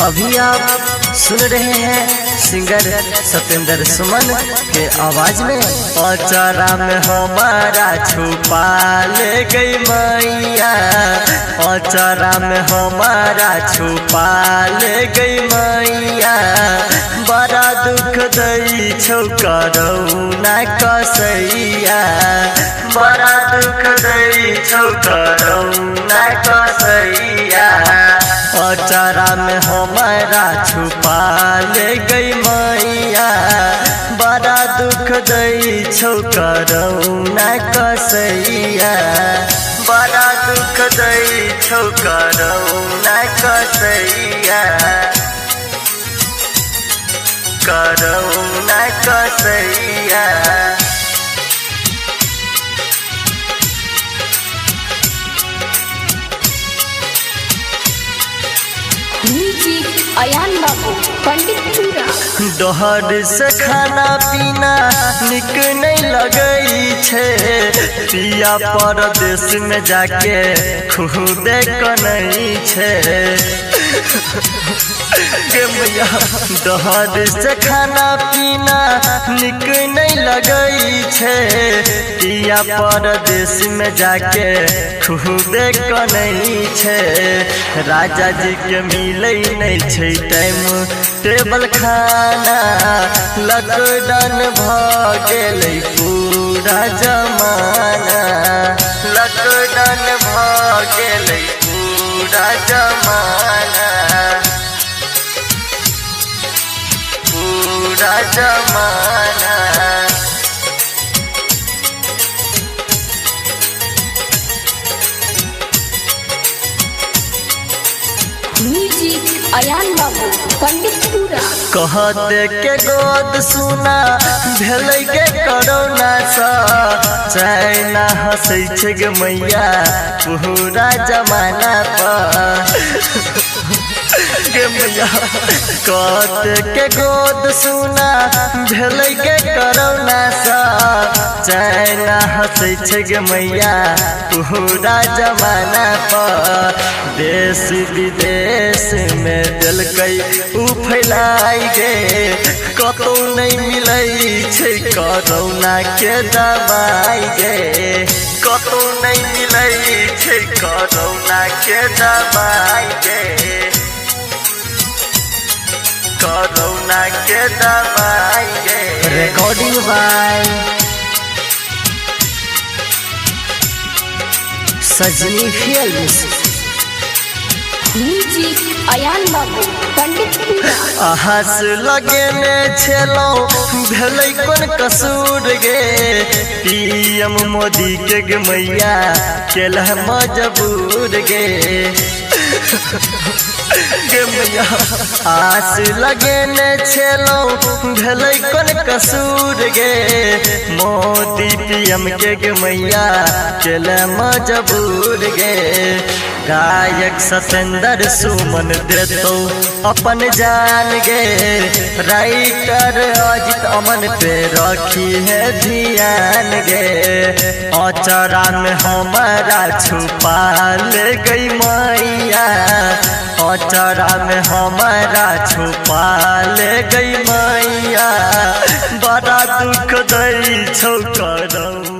अभी आप सुन रहे हैं सिंगर सत्येंद्र सुमन के आवाज में। अचारा में हमारा छुपा ले गई मैया, अचारा में हमारा छुपा ले गई मैया। बड़ा दुख दई छौ करौना कसैया, बड़ा दुख दई छौ करौना कसैया। अचारा में हमारा छुपा ले गई मैया, बड़ा दुख दई छौ करौना कसैया, बड़ा दुख दई छौ करौना कसैया, करौना कसैया। अयान बाबू पंडितपुरा। दोहर से खाना पीना निक नहीं लगई छे, पिया परदेश में जाके खुदे कनई छे। दोहर से खाना पीना निक नहीं लगई छे, पिया परदेश में जाके खुदे कनई छे। राजा जी के मिले नहीं छे टाइम टेबल खाना, लॉकडाउन भ गेलै पूरा जमाना, लॉकडाउन भ गेलै पूरा जमाना, पूरा जमाना। अयान बाबू पंडितपुरा। कहते के गोद सुना भेलै के करौना सा, चाइना हंसै छै गे मैया पूरा जमाना पर। गे मैया कहते के गोद सुना भेलै के करौना सा, चाइना हंसै छै गे मैया पूरा जमाना पर। देश विदेश में दिलकै उ फैलाई गे, कतौ नहीं मिलै छै करौना के दवाई गे, कतौ नहीं मिलै छै करौना के दवाई गे, करौना के दवाई गे। रिकॉर्डिंग बाय सजनी फिल्म्स। अयान बाबू पंडितपुरा। आहस लगेने छेलौ भेलै कोन कसूर गे, पीएम मोदी के गे मैया केलह मजबूर गे। गे मैया आस लगेने छेलौ भेलै कोन कसूर गे, मोदी पीएम के गे मैया केलह मजबूर गे। गायक सत्येंद्र सुमन देतौ अपन जान गे, राइटर अजित अमन पे रखी है ध्यान गे। अचारा में हमारा छुपा ले गई मैया, अचारा में हमारा छुपा ले गई मैया। बड़ा दुख दई छौ करौ